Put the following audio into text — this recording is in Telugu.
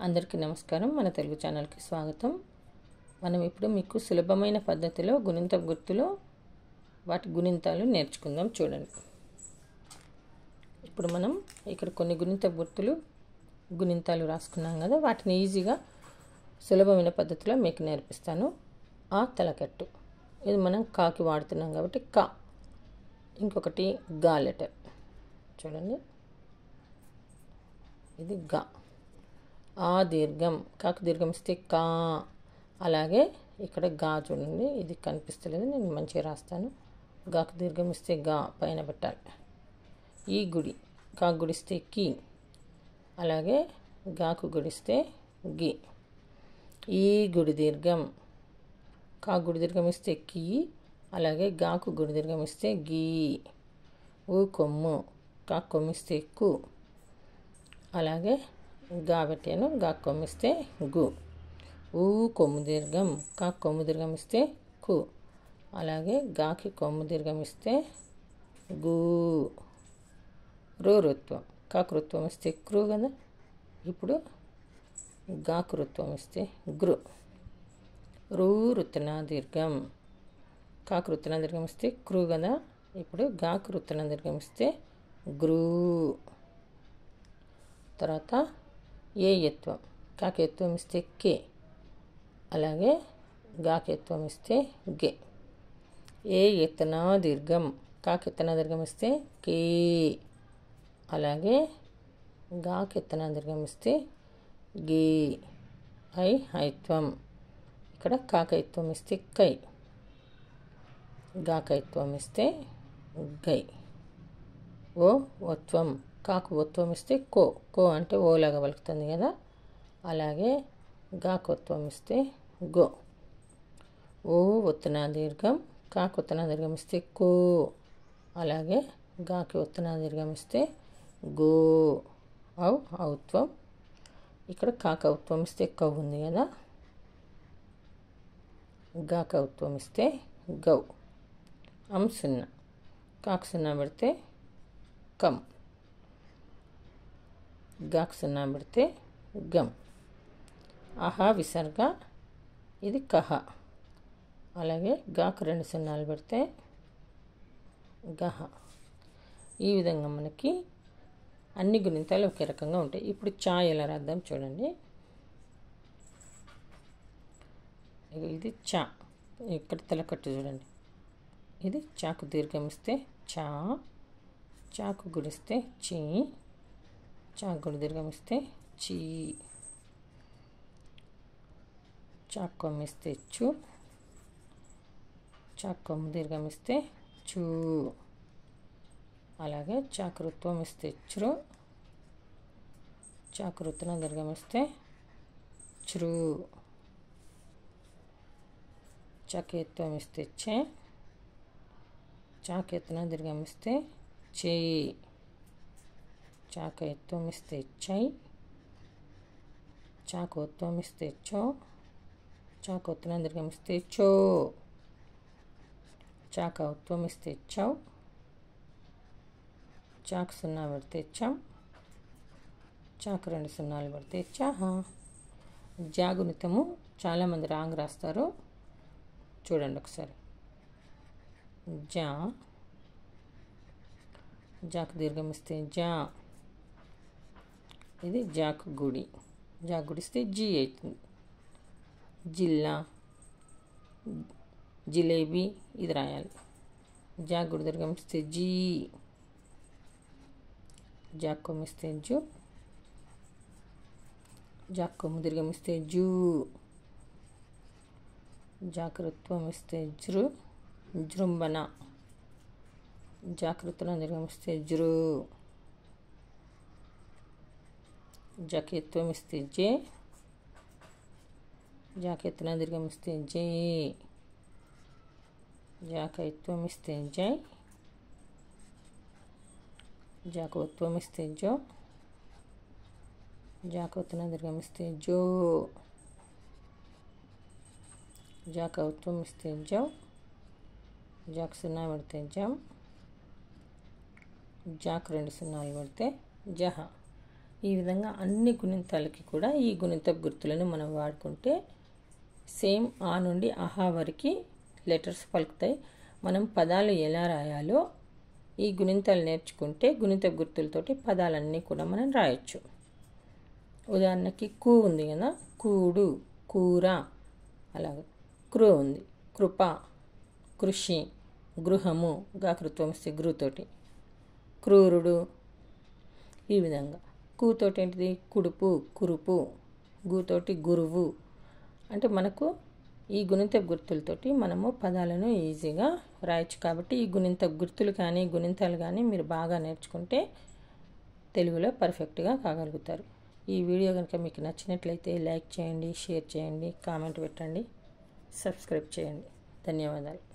అందరికీ నమస్కారం. మన తెలుగు ఛానల్కి స్వాగతం. మనం ఇప్పుడు మీకు సులభమైన పద్ధతిలో గుణింత గుర్తులు వాటి గుణింతాలు నేర్చుకుందాం. చూడండి, ఇప్పుడు మనం ఇక్కడ కొన్ని గుణింతాలు రాసుకున్నాం కదా, వాటిని ఈజీగా సులభమైన పద్ధతిలో మీకు నేర్పిస్తాను. ఆ తలకట్టు, ఇది మనం కాకి వాడుతున్నాం కాబట్టి కా. ఇంకొకటి గా లెటర్, చూడండి, ఇది గా. ఆ దీర్ఘం, కాకు దీర్ఘం ఇస్తే కా. అలాగే ఇక్కడ గా, చూడండి, ఇది కనిపిస్తలేదు, నేను మంచిగా రాస్తాను. గాకు దీర్ఘం ఇస్తే గా పైన పెట్టాలి. ఈ గుడి, కాకు గుడిస్తే కి. అలాగే గాకు గుడిస్తే గి. ఈ గుడి దీర్ఘం, కాకు గుడి దీర్ఘం ఇస్తే కి. అలాగే గాకు గుడి దీర్ఘం ఇస్తే గీ. ఊ కొమ్ము, కాకు కొమ్మిస్తే కు. అలాగే గా పెట్టాను, గా కొమ్మిస్తే గు. ఊ కొమ్ము దీర్ఘం, కాకు కొమ్ము దీర్ఘం ఇస్తే కు. అలాగే గాకి కొమ్ము దీర్ఘం ఇస్తే గు. రూ రుత్వం, కాకు రుత్వం ఇస్తే క్రు కదా. ఇప్పుడు గాకు రుత్వం ఇస్తే గృ. రూ రుత్న దీర్ఘం, కాకు రుత్న దీర్ఘం ఇస్తే క్రు కదా. ఇప్పుడు గాకు రుత్న దీర్ఘం ఇస్తే గ్రూ. తర్వాత ఏ ఎత్వం, కాకి ఎత్వం ఇస్తే కే. అలాగే గాకి ఎత్వం ఇస్తే గే. ఏ ఎత్తనా దీర్ఘం, కాకి ఎత్తనా దీర్ఘం ఇస్తే కే. అలాగే గాకి ఎత్తనా దీర్ఘం ఇస్తే గే. ఐ హైత్వం, ఇక్కడ కాకైత్వం ఇస్తే కై. గాకైత్వం ఇస్తే గై. ఓ ఒత్వం, కాకు ఒత్వం ఇస్తే కో. కో అంటే ఓలాగా పలుకుతుంది కదా. అలాగే గాకు ఒత్వం ఇస్తే గో. ఓ ఒత్తున దీర్ఘం, కాకు ఒత్తున దీర్ఘం ఇస్తే కో. అలాగే గాకి ఒత్తున దీర్ఘం ఇస్తే గో. ఔ ఔత్వం, ఇక్కడ కాక ఔత్వం ఇస్తే కౌ ఉంది కదా. గాక ఔత్వం ఇస్తే గౌ. అం సున్నా, కాకు సున్నా పెడితే కం. గాకు సున్నా పెడితే గం. ఆహా విసర్గ, ఇది కహ. అలాగే గాకు 2 సున్నాలు పెడితే గహ. ఈ విధంగా మనకి అన్ని గుణింతాలు ఒకే రకంగా ఉంటాయి. ఇప్పుడు చా ఎలా రాద్దాం చూడండి. ఇది చా, ఇక్కడ తలకట్టు చూడండి. ఇది చాకు దీర్ఘం ఇస్తే చా. చాకు గుడిస్తే చీ. చాకు గుడి దీర్ఘం ఇస్తే చీ. చాకు కొమ్మిస్తే చు. చాకు కొమ్ము దీర్ఘం ఇస్తే చూ. అలాగే చాకు రుత్వం ఇస్తే చ్రు. చాకు రుత్న దీర్ఘం ఇస్తే చ్రు. చాకేత్వం ఇస్తే చే. చాకెత్తున దీర్ఘం ఇస్తే చే. చాకైత్వం ఇస్తే చై. చాకోత్వం ఇస్తే చో. చాకొత్తున దీర్ఘం ఇస్తే చో. చాకౌత్వం ఇస్తే చౌ. చాకు సున్నా పెడితే చం. చాకు 2 సున్నాలు పెడితే చహ. జాగుణితము చాలామంది రాంగ్ రాస్తారు, చూడండి ఒకసారి. జా, జాకు దీర్ఘం ఇస్తే జా. ఇది జాకు గుడి, జాకు గుడిస్తే జీ అవుతుంది. జిల్లా, జిలేబీ, ఇది రాయాలి. జాకు గుడి దీర్ఘం ఇస్తే జీ. జాకు కొమ్ము ఇస్తే జు. జాకు కొమ్ము దీర్ఘం ఇస్తే జూ. జాకృత్వం ఇస్తే జృ. జృంభణ, జాకృత్వం దీర్ఘం ఇస్తే జృ. జాకేత్వం ఇస్తే జే. జాకెత్తున దీర్ఘం ఇస్తే జే. జాకైత్వం ఇస్తే జై. జాకోత్వం ఇస్తే జో. జాకోత్తున దీర్ఘం ఇస్తే జో. జాకౌత్వం ఇస్తే జౌ. జాకు సున్నా పెడితే జం. జాకు 2 సున్నాలు పెడితే జహ. ఈ విధంగా అన్ని గుణింతాలకి కూడా ఈ గుణింతపు గుర్తులను మనం వాడుకుంటే సేమ్ ఆ నుండి ఆహా వరకు లెటర్స్ పలుకుతాయి. మనం పదాలు ఎలా రాయాలో ఈ గుణింతాలు నేర్చుకుంటే గుణింతపు గుర్తులతోటి పదాలన్నీ కూడా మనం రాయొచ్చు. ఉదాహరణకి కు ఉంది కదా, కూడు, కూర, అలాగే క్రూ ఉంది, కృప, కృషి, గృహము, గాకృత్వం వస్తే గృతోటి, క్రూరుడు. ఈ విధంగా కూతోటి ఏంటిది కుడుపు, కురుపు, గూతోటి గురువు. అంటే మనకు ఈ గుణింతపు గుర్తులతోటి మనము పదాలను ఈజీగా రాయొచ్చు. కాబట్టి ఈ గుణింతపు గుర్తులు కానీ గుణింతాలు కానీ మీరు బాగా నేర్చుకుంటే తెలుగులో పర్ఫెక్ట్గా కాగలుగుతారు. ఈ వీడియో కనుక మీకు నచ్చినట్లయితే లైక్ చేయండి, షేర్ చేయండి, కామెంట్ పెట్టండి, సబ్స్క్రైబ్ చేయండి. ధన్యవాదాలు.